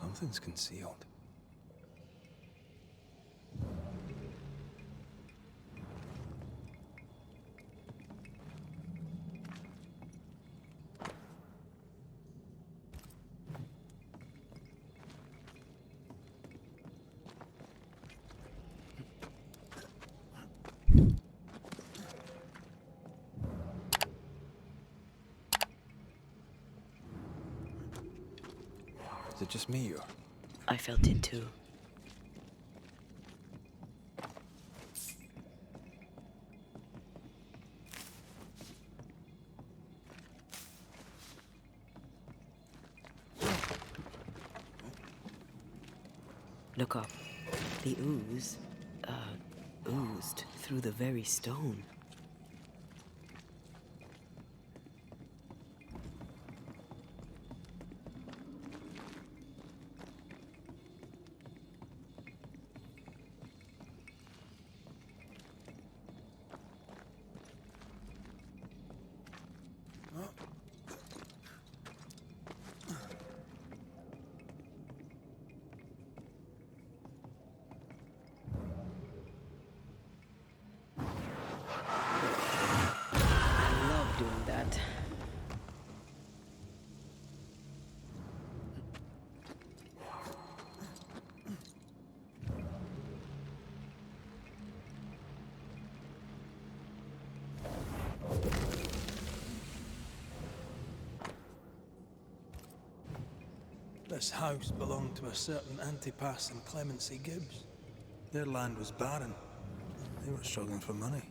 Something's concealed. Is it just me, or? I felt it too. Look up. The ooze, oozed through the very stone. This house belonged to a certain Antipas and Clemency Gibbs. Their land was barren. They were struggling for money.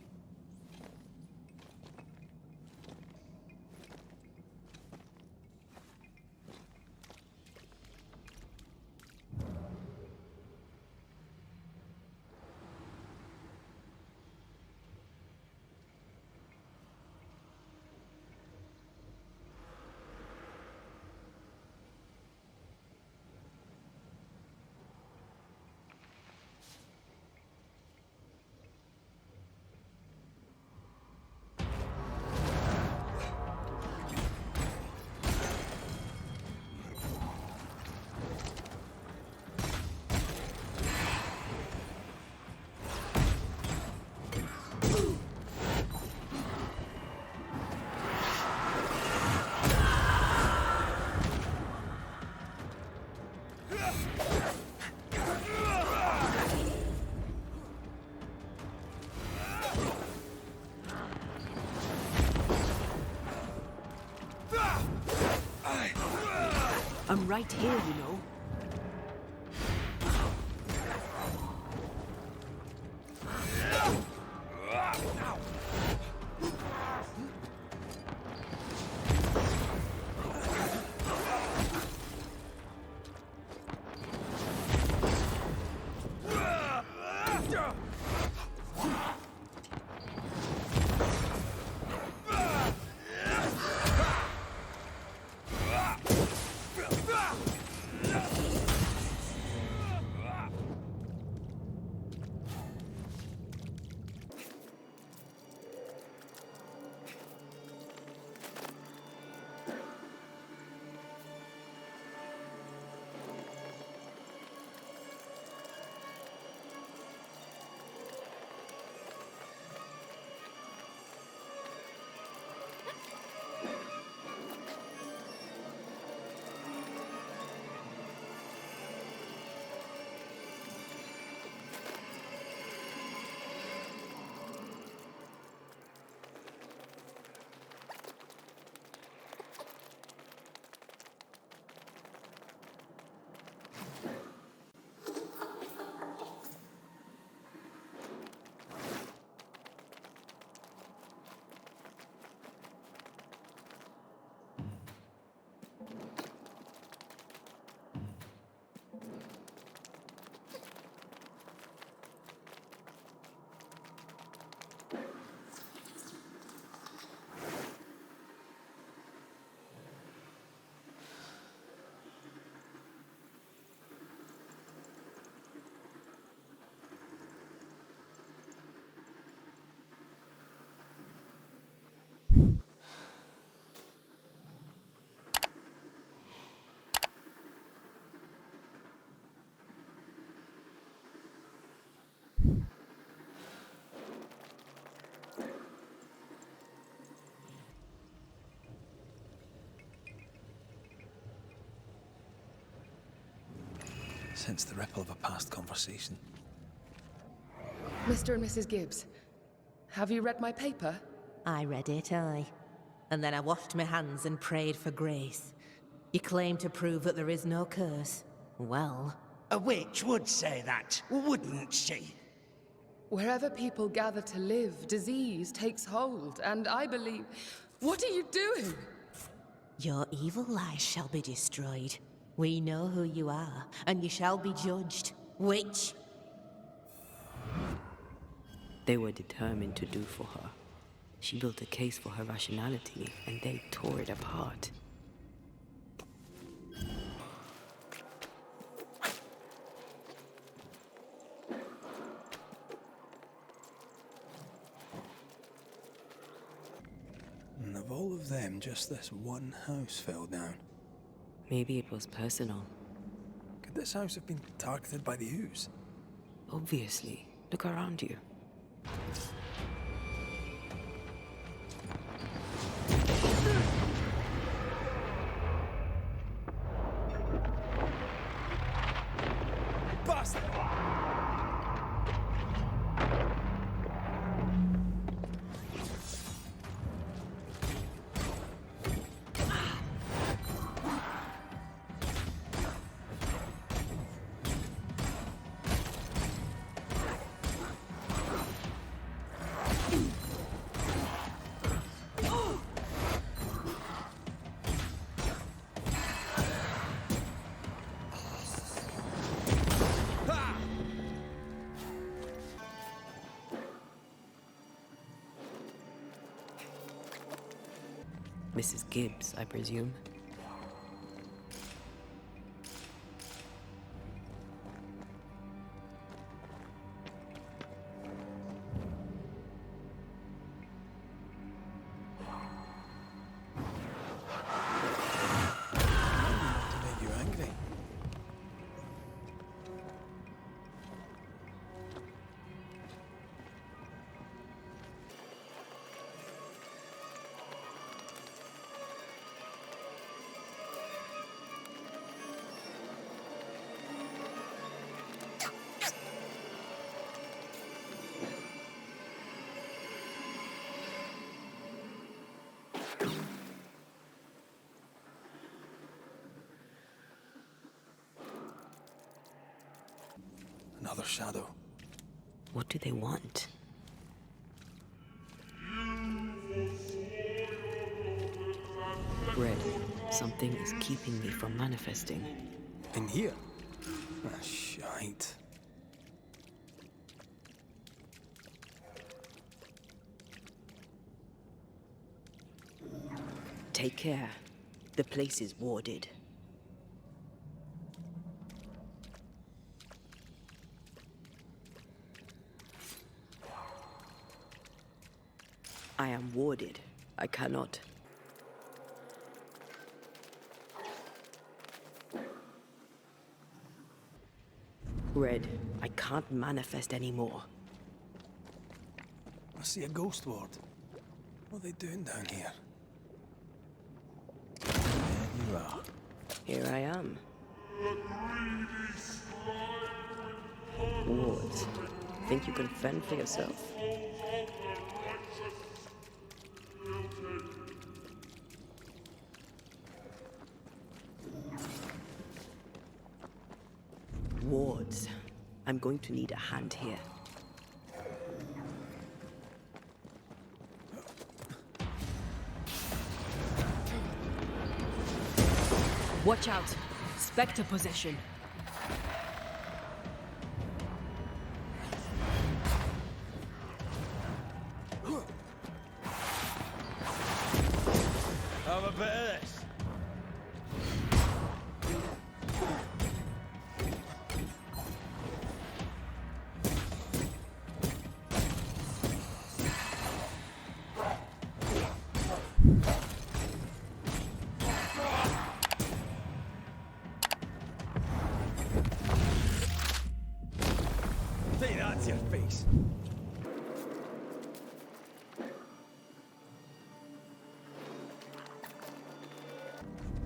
I'm right here, you know. sense the ripple of a past conversation. Mr. and Mrs. Gibbs, have you read my paper? I read it, aye. And then I washed my hands and prayed for grace. You claim to prove that there is no curse. Well... A witch would say that, wouldn't she? Wherever people gather to live, disease takes hold, and I believe... What are you doing? Your evil lies shall be destroyed. We know who you are, and you shall be judged. Witch! They were determined to do for her. She built a case for her rationality, and they tore it apart. And of all of them, just this one house fell down. Maybe it was personal. Could this house have been targeted by the Ooze? Obviously. Look around you. Bastard! Mrs. Gibbs, I presume. To make you angry. Another shadow. What do they want? Red, something is keeping me from manifesting. In here? Ah, shite. Take care. The place is warded. I am warded. I cannot. Red, I can't manifest anymore. I see a ghost ward. What are they doing down here? There you are. Here I am. Wards, think you can fend for yourself? Wards, I'm going to need a hand here. Watch out! Spectre possession! Have a bit of this. Say that to your face.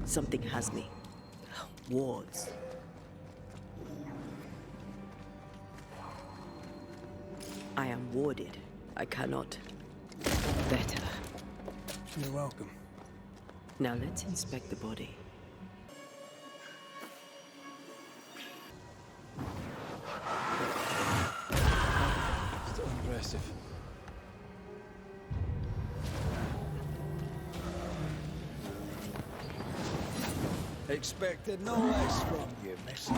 Something has me. Wards. warded. I cannot. Better. You're welcome. Now let's inspect the body. Still impressive. Expected no less from you, Mrs.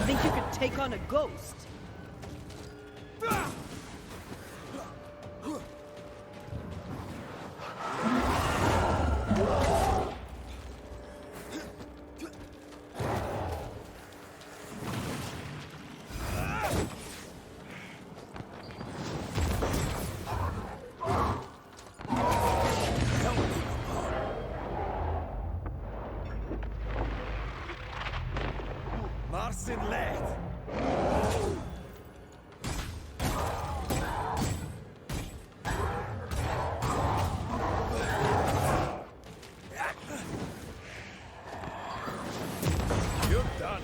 Think you could take on a ghost? Marcin left. You're done.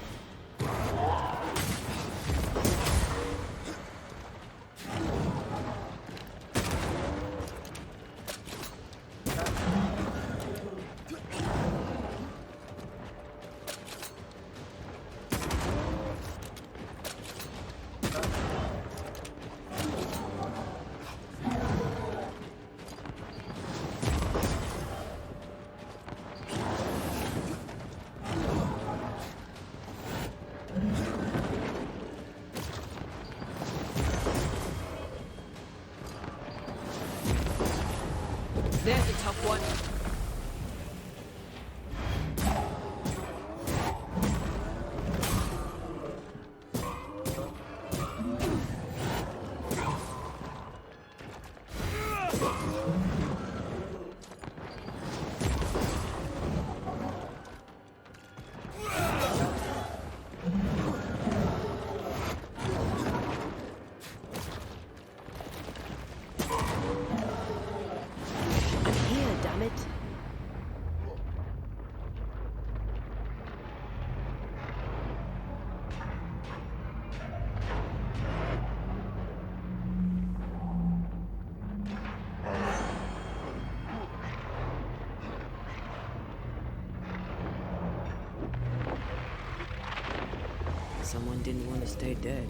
There's a tough one. I'm here, damn it. Someone didn't want to stay dead.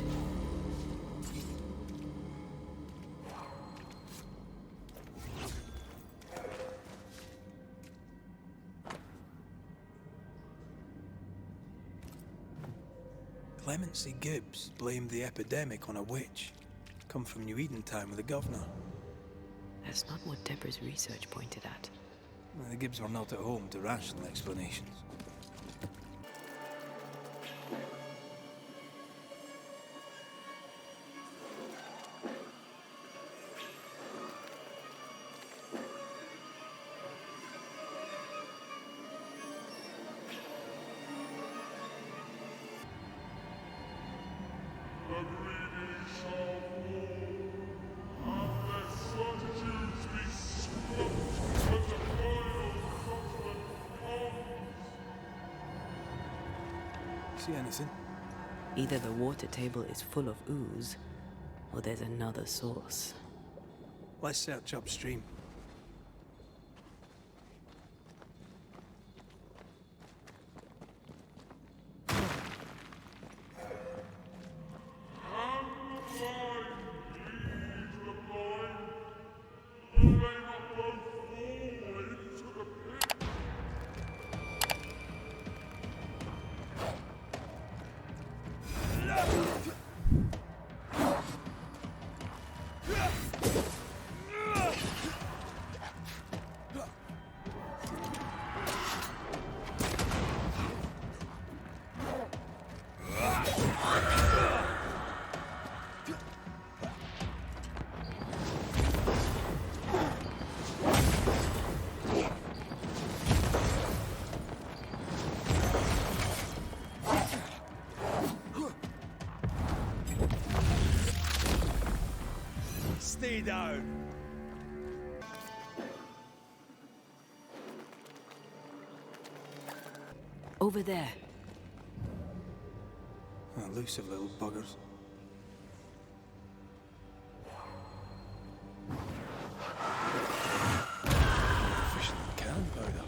Clemency Gibbs blamed the epidemic on a witch. Come from New Edentown with the governor. That's not what Deborah's research pointed at. The Gibbs were not at home to rational explanations. See anything? Either the water table is full of ooze, or there's another source. Let's search upstream. Easy, though. Over there. Elusive little buggers. Fishing can powder.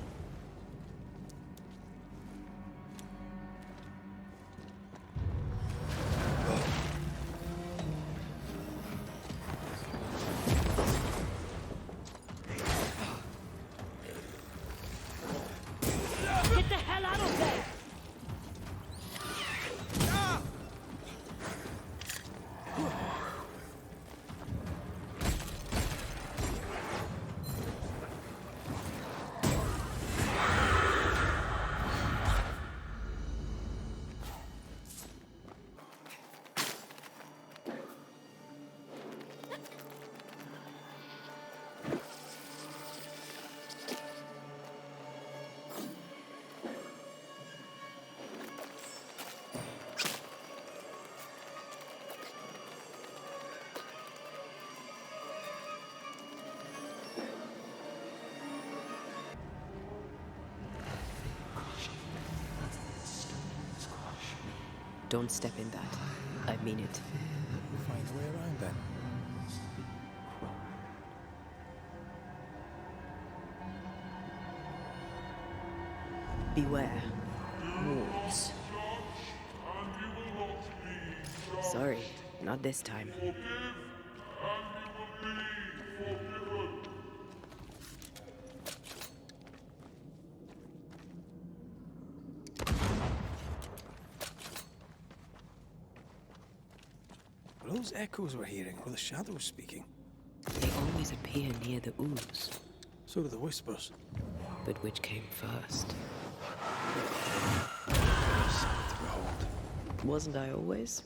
Get the hell out of there! Don't step in that. I mean it. We'll find a way around then. Beware. Wolves. Sorry, not this time. Were those echoes we're hearing, or the shadows speaking? They always appear near the ooze. So do the whispers. But which came first? Something to behold. Wasn't I always?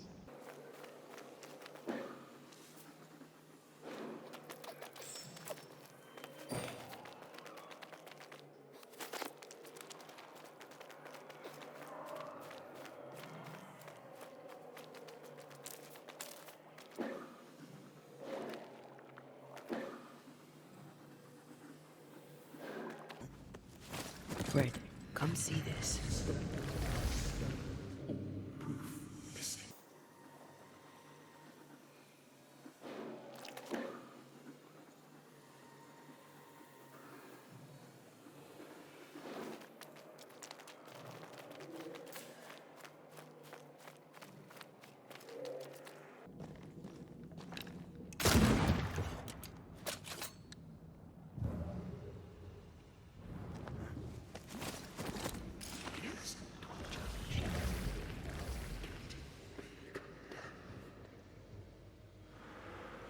Red, come see this.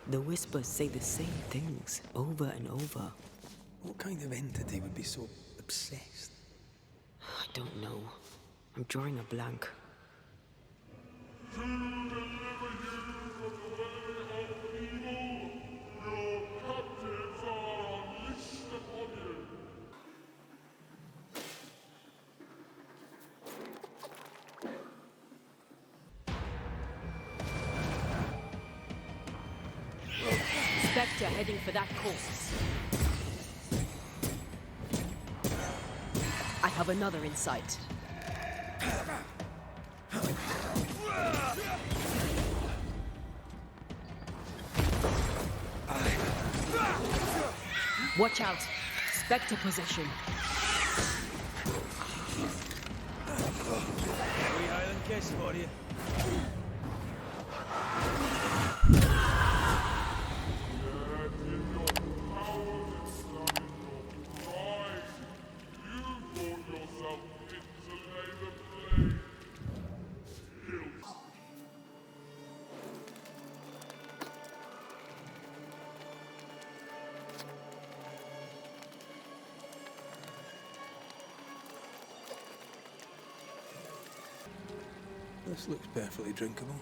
The whispers say the same things over and over. What kind of entity would be so obsessed? I don't know. I'm drawing a blank. Spectre heading for that course. I have another in sight. Watch out! Spectre possession. Wee Highland kiss for you. This looks perfectly drinkable.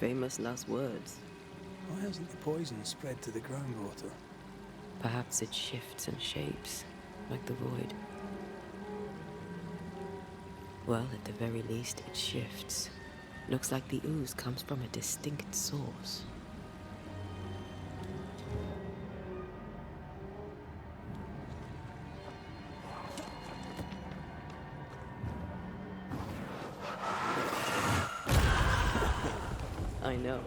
Famous last words. Why hasn't the poison spread to the groundwater? Perhaps it shifts and shapes, like the void. Well, at the very least, it shifts. Looks like the ooze comes from a distinct source. I know.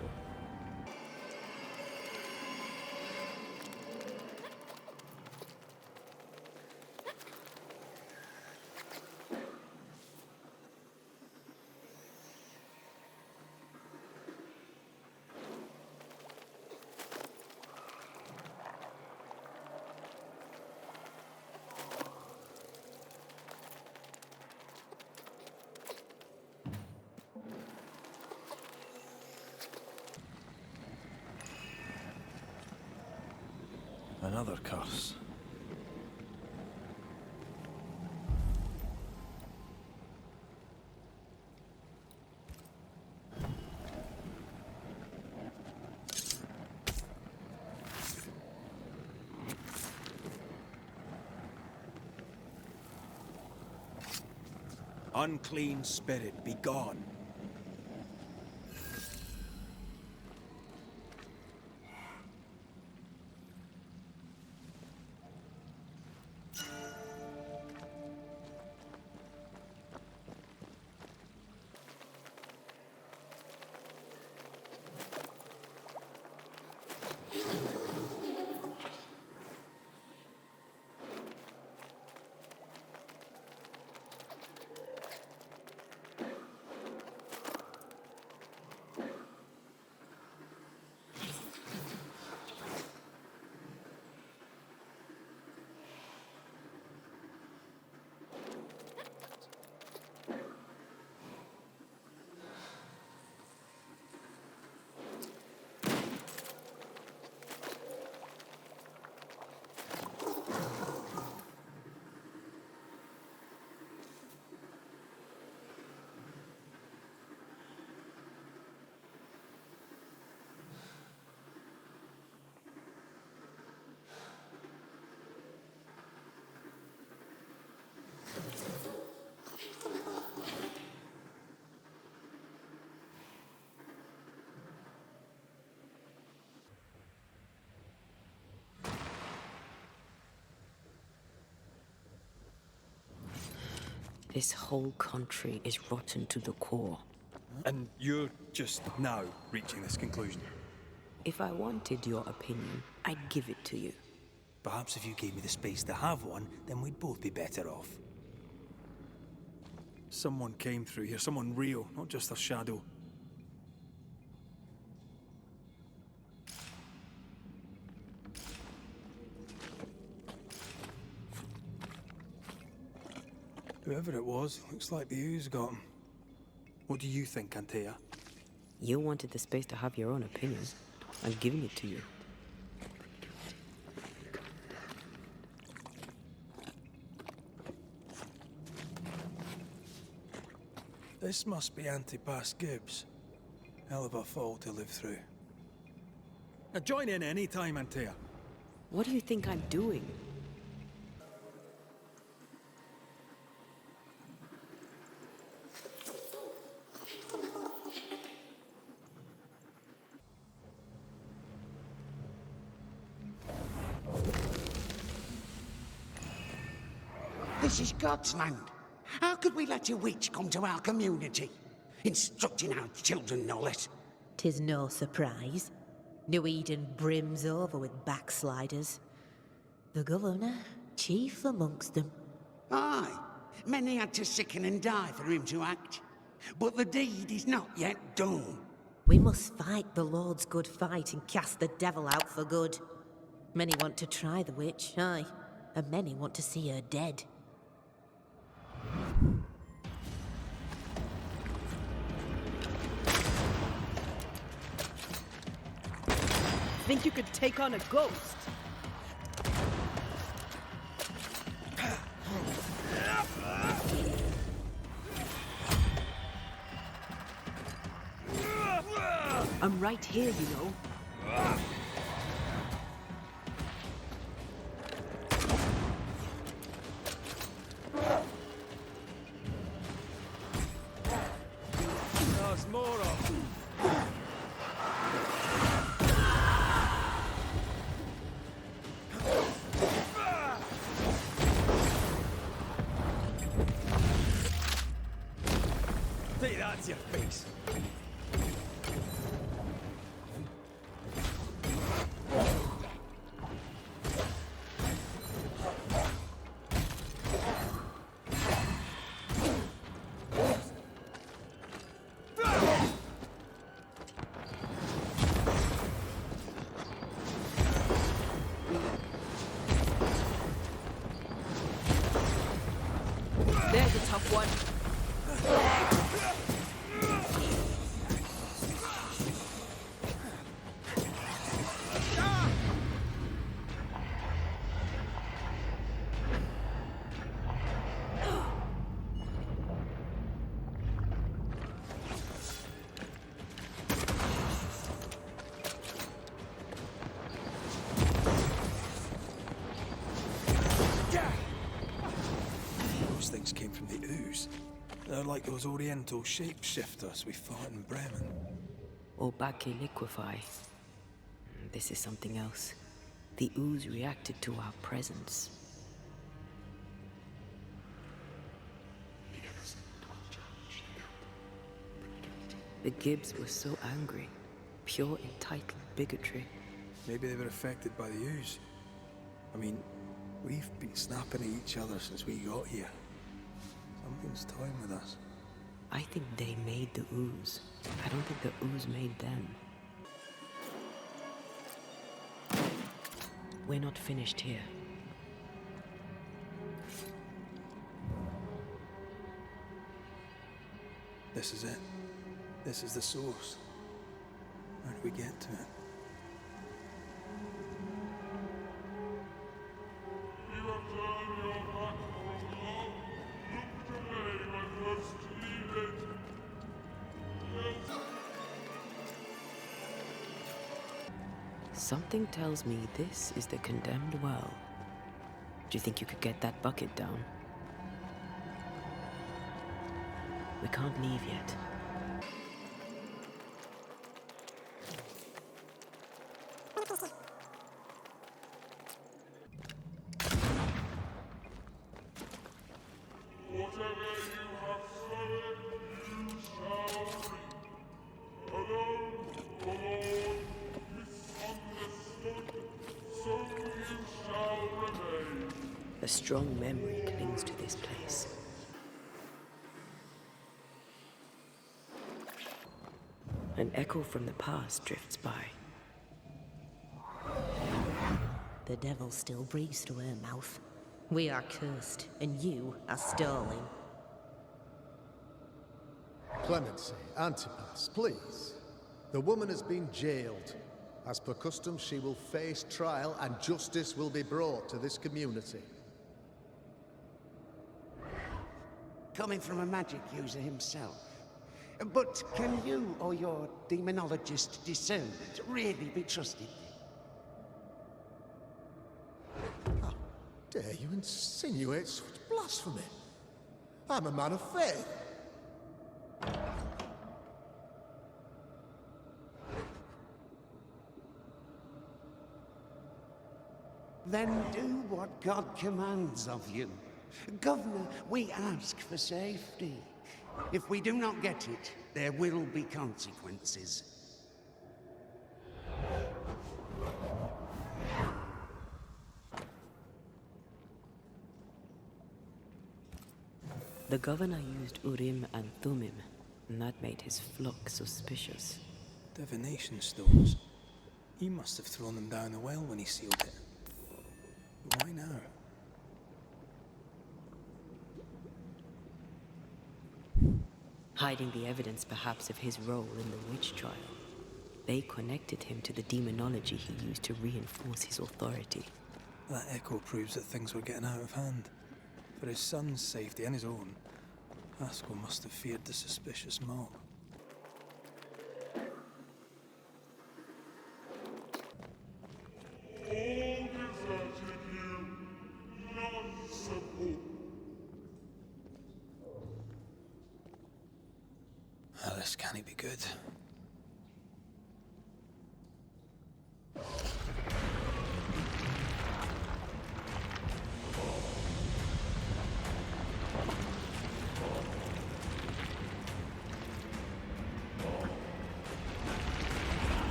Another curse. Unclean spirit, be gone. This whole country is rotten to the core. And you're just now reaching this conclusion. If I wanted your opinion, I'd give it to you. Perhaps if you gave me the space to have one, then we'd both be better off. Someone came through here, someone real, not just a shadow. Whoever it was, looks like the ooze got him. What do you think, Antea? You wanted the space to have your own opinion. I'm giving it to you. This must be Antipas Gibbs. Hell of a fall to live through. Now join in any time, Antea. What do you think I'm doing? This is God's land. How could we let a witch come to our community? Instructing our children, no less. 'Tis no surprise. New Eden brims over with backsliders. The governor, chief amongst them. Aye, many had to sicken and die for him to act. But the deed is not yet done. We must fight the Lord's good fight and cast the devil out for good. Many want to try the witch, aye, and many want to see her dead. Think you could take on a ghost? I'm right here, you know. There's more of them. Take that to your face. one. Those things came from the ooze. They're like those oriental shapeshifters we fought in Bremen. Or Bacche liquefy. This is something else. The ooze reacted to our presence. The Gibbs were so angry. Pure entitled bigotry. Maybe they were affected by the ooze. I mean, we've been snapping at each other since we got here. Something's toying with us. I think they made the ooze. I don't think the ooze made them. We're not finished here. This is it. This is the source. How do we get to it? Something tells me this is the condemned well. Do you think you could get that bucket down? We can't leave yet. A strong memory clings to this place. An echo from the past drifts by. The devil still breathes through her mouth. We are cursed, and you are stalling. Clemency, Antipas, please. The woman has been jailed. As per custom, she will face trial and justice will be brought to this community. Coming from a magic user himself. But can you or your demonologist discern to really be trusted? How dare you insinuate such blasphemy? I'm a man of faith. Then do what God commands of you. Governor, we ask for safety. If we do not get it, there will be consequences. The governor used Urim and Thummim, and that made his flock suspicious. Divination stones. He must have thrown them down the well when he sealed it. But why now? Hiding the evidence perhaps of his role in the witch trial. They connected him to the demonology he used to reinforce his authority. That echo proves that things were getting out of hand. For his son's safety and his own, Haskell must have feared the suspicious mob. This can't be good.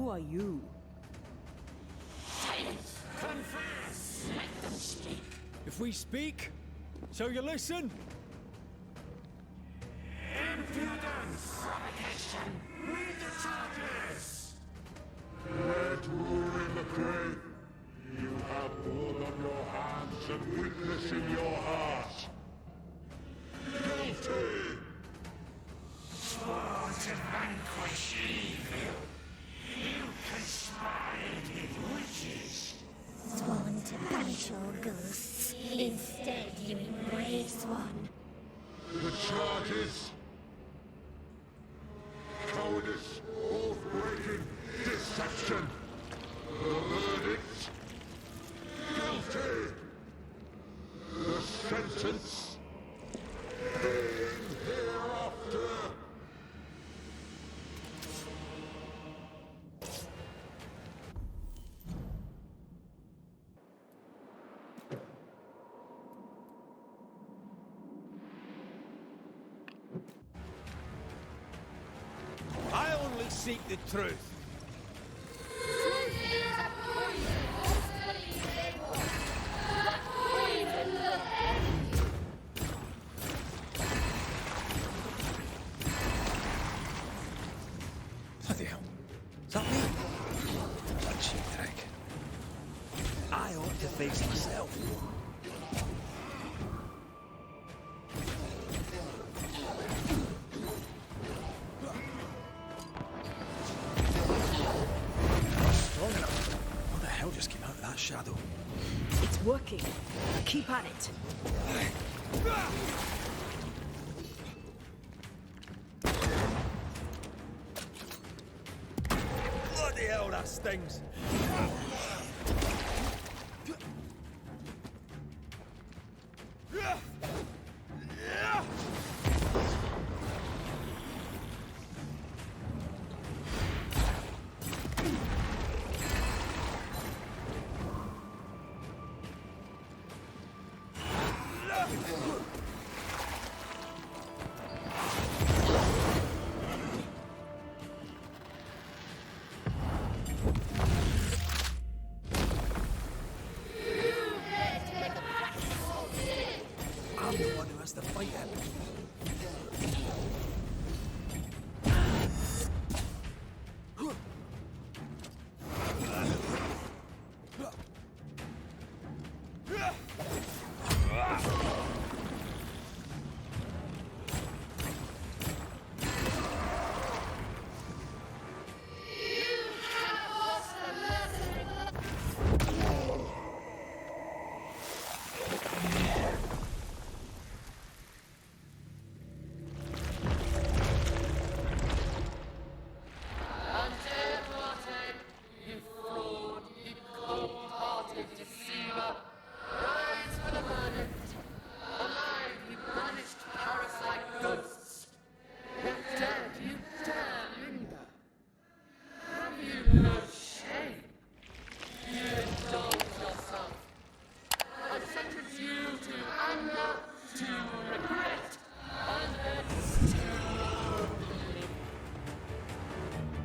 Who are you? Confess! Let them speak. If we speak, shall you listen? Impudence! Provocation! Read the charges! Red in the grave. You have blood on your hands and weakness in your heart. Guilty! Sworn to vanquish evil. You conspired with witches. Sworn to banish all ghosts. Instead, you embrace one. The charges. Cowardice, oath-breaking, deception. The verdict. Guilty. The sentence. Being hereafter. I only seek the truth. Bloody hell. Is that me? That cheap trick. I ought to face myself. Strong enough. What the hell just came out of that shadow? It's working. Keep at it. Bloody hell, that stings. I'm the one who has to fight him.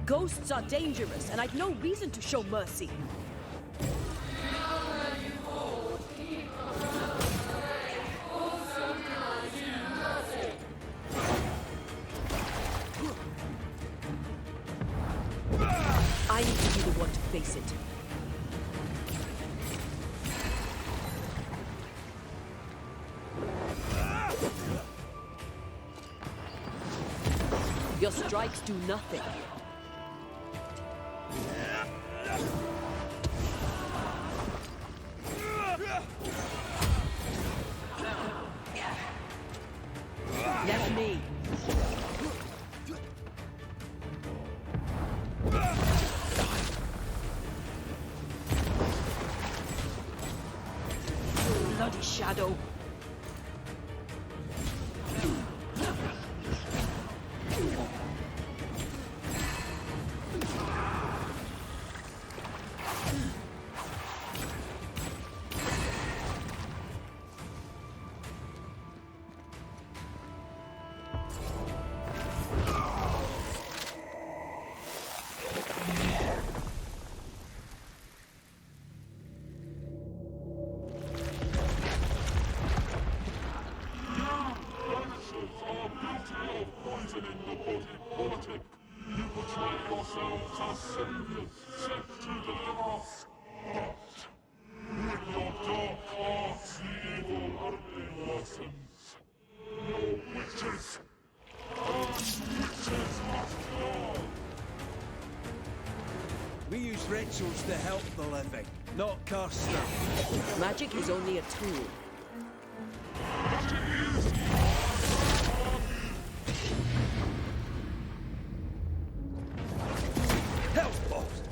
Ghosts are dangerous, and I've no reason to show mercy. I need to be the one to face it. Your strikes do nothing. Let me. Bloody shadow. poisoning the body politic. You portray yourselves as saviors sent to deliver us. But with your dark arts, the evil only worsens. No witches! And witches must fall! We use rituals to help the living, not curse them. Magic is only a tool. Hell's balls!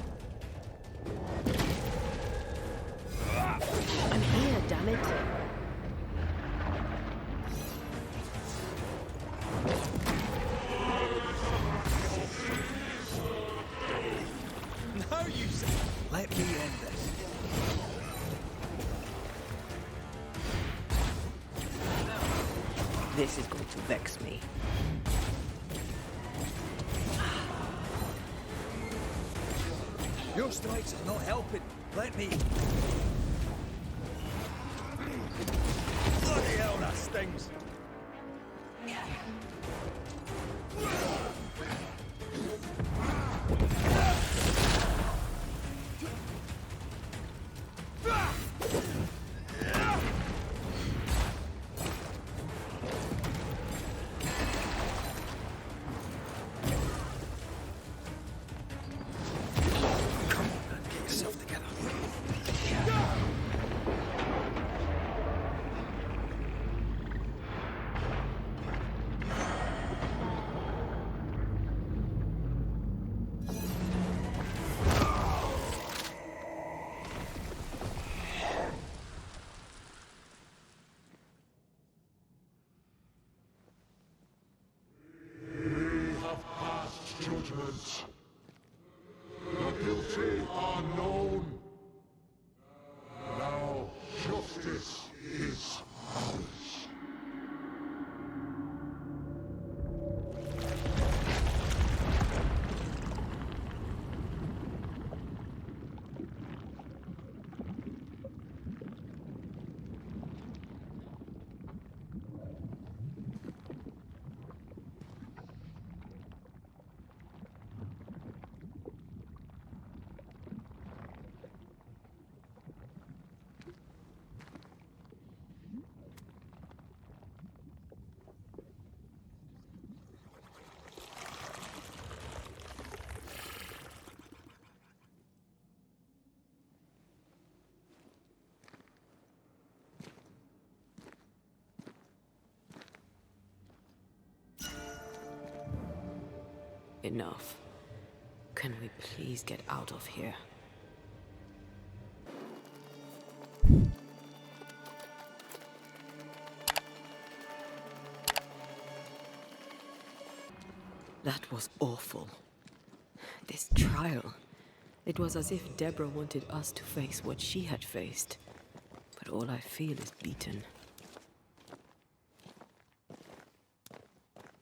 I'm here, damn it. Now you say, let me end this. This is going to vex me. Your strikes are not helping. Let me. Bloody hell, that stings. Judgment. The guilty are known. Now justice is ours. Enough. Can we please get out of here? That was awful. This trial. It was as if Deborah wanted us to face what she had faced. But all I feel is beaten.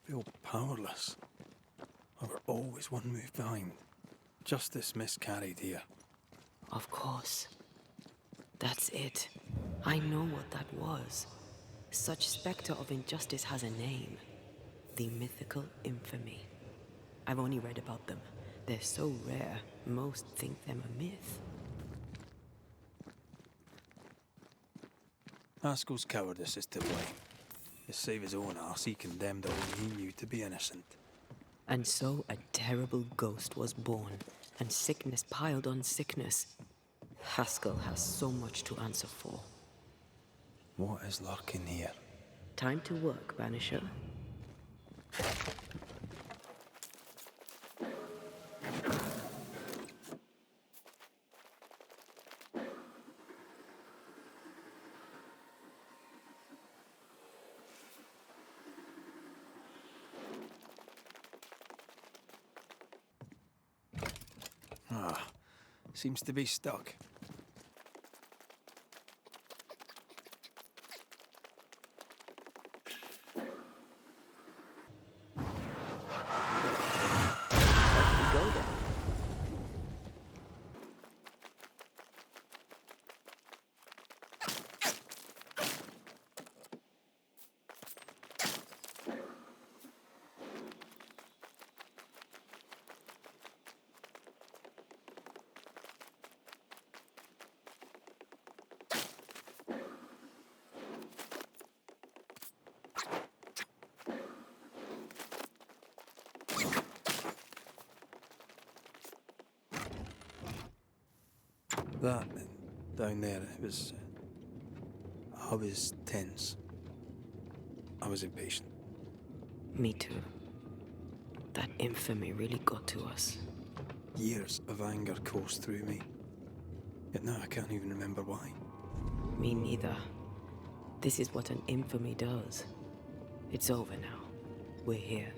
Feel powerless. We were always one move behind. Justice miscarried here. Of course. That's it. I know what that was. Such specter of injustice has a name. The mythical infamy. I've only read about them. They're so rare, most think them a myth. Haskell's cowardice is to blame. To save his own arse, he condemned all he knew to be innocent. And so a terrible ghost was born, and sickness piled on sickness. Haskell has so much to answer for. What is lurking here? Time to work, Banisher. Seems to be stuck. That, down there, it was... I was tense. I was impatient. Me too. That infamy really got to us. Years of anger coursed through me. Yet now I can't even remember why. Me neither. This is what an infamy does. It's over now. We're here.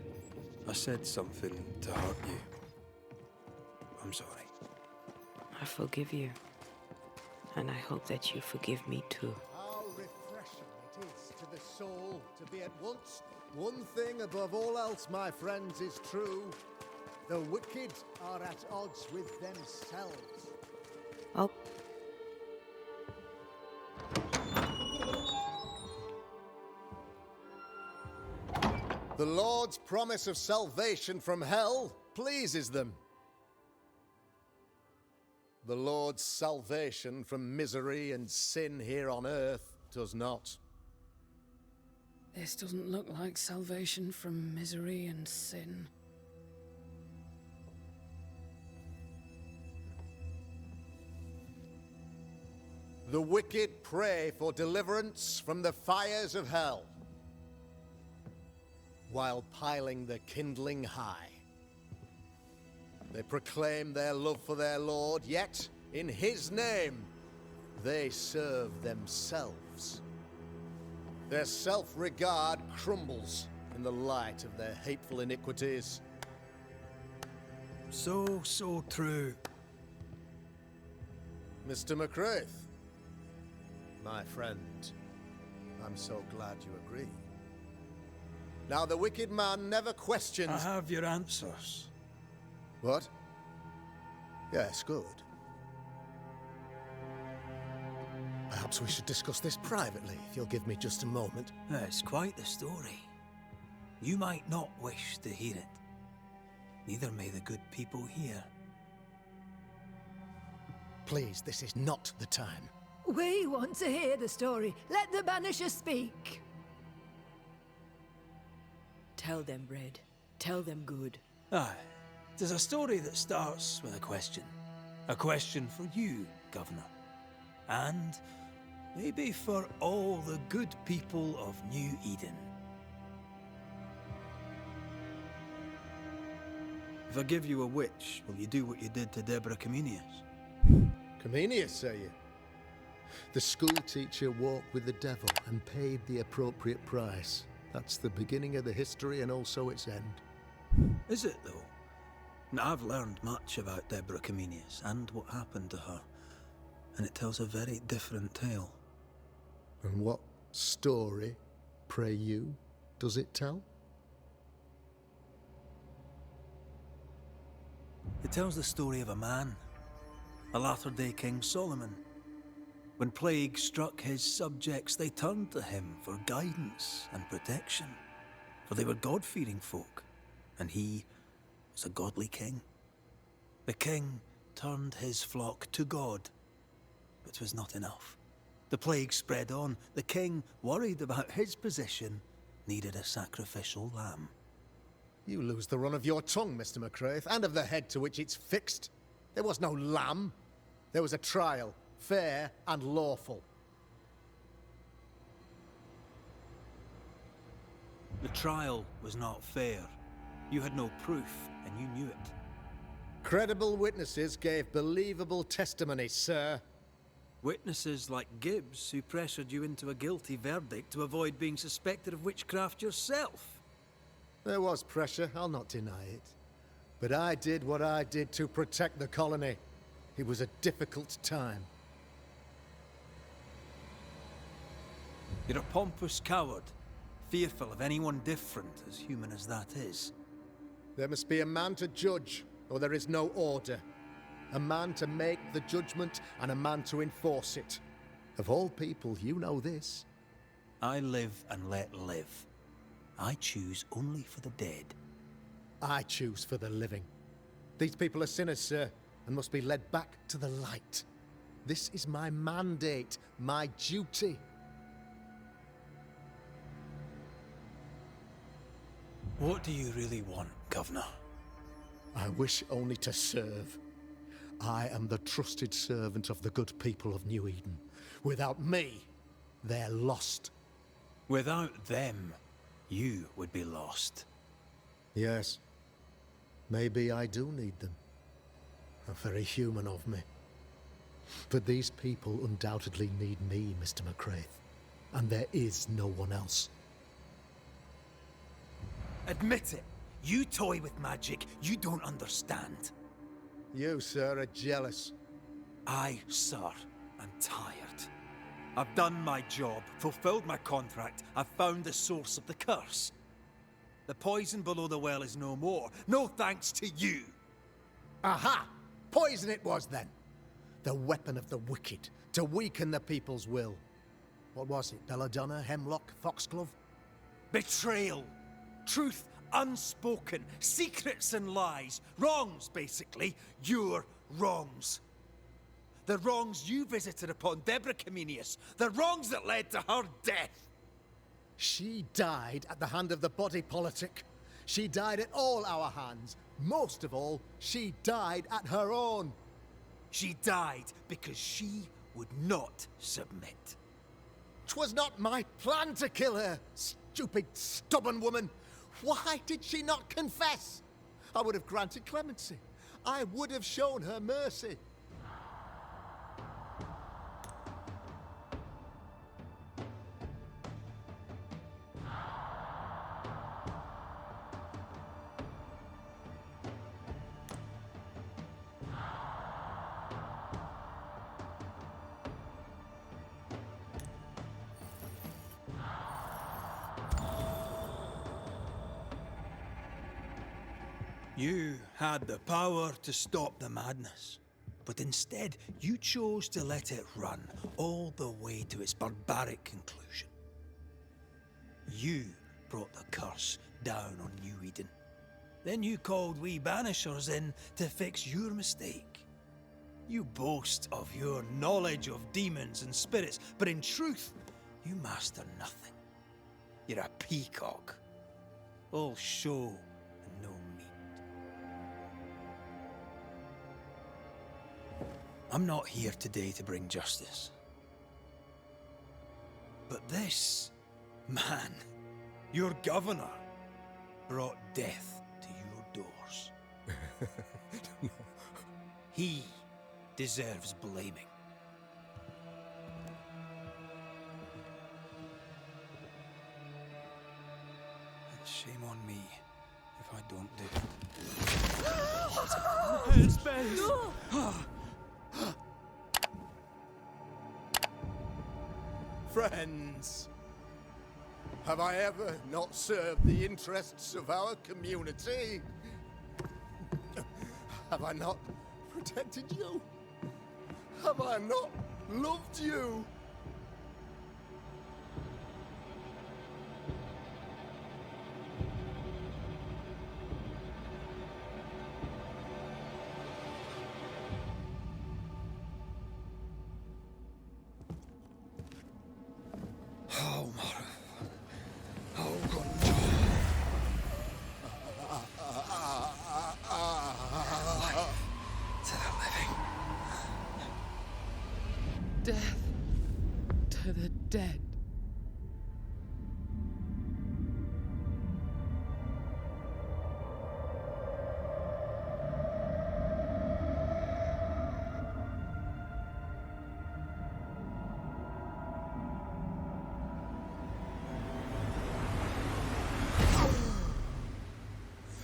I said something to hurt you. I'm sorry. I forgive you. And I hope that you forgive me too. How refreshing it is to the soul to be at once one thing above all else, my friends, is true. The wicked are at odds with themselves. Oh. The Lord's promise of salvation from hell pleases them. The Lord's salvation from misery and sin here on earth does not. This doesn't look like salvation from misery and sin. The wicked pray for deliverance from the fires of hell, while piling the kindling high. They proclaim their love for their Lord, yet, in His name, they serve themselves. Their self-regard crumbles in the light of their hateful iniquities. So true. Mr. McCraith, my friend, I'm so glad you agree. Now, the wicked man never questions... I have your answers. What? Yes, good. Perhaps we should discuss this privately, if you'll give me just a moment. It's quite the story. You might not wish to hear it. Neither may the good people hear. Please, this is not the time. We want to hear the story. Let the Banisher speak. Tell them, Red. Tell them good. Aye. It is a story that starts with a question. A question for you, Governor. And maybe for all the good people of New Eden. If I give you a witch, will you do what you did to Deborah Comenius? Comenius, say you? The school teacher walked with the devil and paid the appropriate price. That's the beginning of the history and also its end. Is it, though? Now, I've learned much about Deborah Comenius and what happened to her, and it tells a very different tale. And what story, pray you, does it tell? It tells the story of a man, a latter-day King Solomon. When plague struck his subjects, they turned to him for guidance and protection, for they were God-fearing folk, and he was a godly king. The king turned his flock to God, but it was not enough. The plague spread on. The king, worried about his position, needed a sacrificial lamb. You lose the run of your tongue, Mr. McCraith, and of the head to which it's fixed. There was no lamb. There was a trial, fair and lawful. The trial was not fair. You had no proof, and you knew it. Credible witnesses gave believable testimony, sir. Witnesses like Gibbs, who pressured you into a guilty verdict to avoid being suspected of witchcraft yourself. There was pressure, I'll not deny it. But I did what I did to protect the colony. It was a difficult time. You're a pompous coward, fearful of anyone different, as human as that is. There must be a man to judge, or there is no order. A man to make the judgment, and a man to enforce it. Of all people, you know this. I live and let live. I choose only for the dead. I choose for the living. These people are sinners, sir, and must be led back to the light. This is my mandate, my duty. What do you really want, Governor? I wish only to serve. I am the trusted servant of the good people of New Eden. Without me, they're lost. Without them, you would be lost. Yes. Maybe I do need them. Very human of me. But these people undoubtedly need me, Mr. McCraith. And there is no one else. Admit it. You toy with magic you don't understand. You, sir, are jealous. I, sir, am tired. I've done my job, fulfilled my contract, I've found the source of the curse. The poison below the well is no more, no thanks to you. Aha! Poison it was then. The weapon of the wicked, to weaken the people's will. What was it? Belladonna, hemlock, foxglove? Betrayal. Truth unspoken. Secrets and lies. Wrongs, basically. Your wrongs. The wrongs you visited upon Deborah Comenius. The wrongs that led to her death. She died at the hand of the body politic. She died at all our hands. Most of all, she died at her own. She died because she would not submit. 'Twas not my plan to kill her, stupid, stubborn woman. Why did she not confess? I would have granted clemency. I would have shown her mercy. You had the power to stop the madness, but instead you chose to let it run all the way to its barbaric conclusion. You brought the curse down on New Eden. Then you called we Banishers in to fix your mistake. You boast of your knowledge of demons and spirits, but in truth, you master nothing. You're a peacock. All show and no meat. I'm not here today to bring justice. But this man, your governor, brought death to your doors. No. He deserves blaming. And shame on me if I don't do it. Headspace! No! Friends, have I ever not served the interests of our community? Have I not protected you? Have I not loved you? Death to the dead.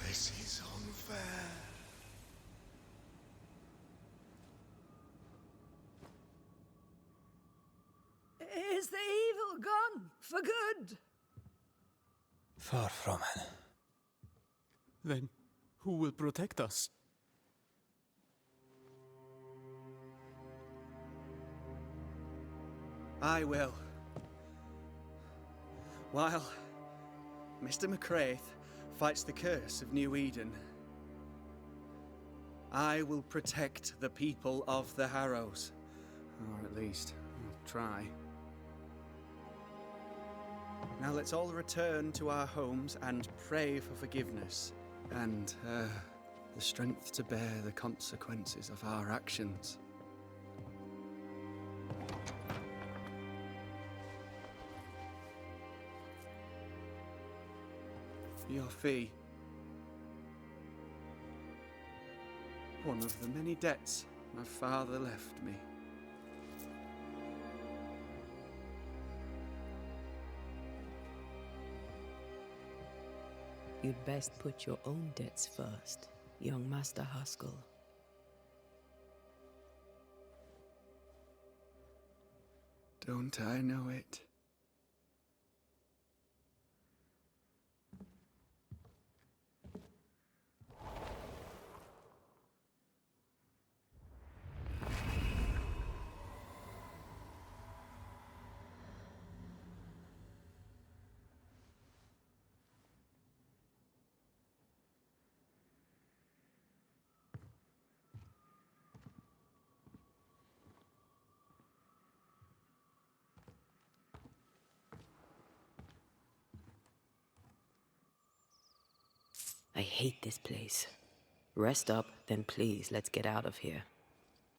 This is unfair. Is the evil gone for good? Far from it. Then who will protect us? I will. While Mr. McCraith fights the curse of New Eden, I will protect the people of the Harrows. Or at least, try. Now let's all return to our homes and pray for forgiveness and, the strength to bear the consequences of our actions. Your fee. One of the many debts my father left me. You'd best put your own debts first, young Master Haskell. Don't I know it? I hate this place. Rest up, then please, let's get out of here.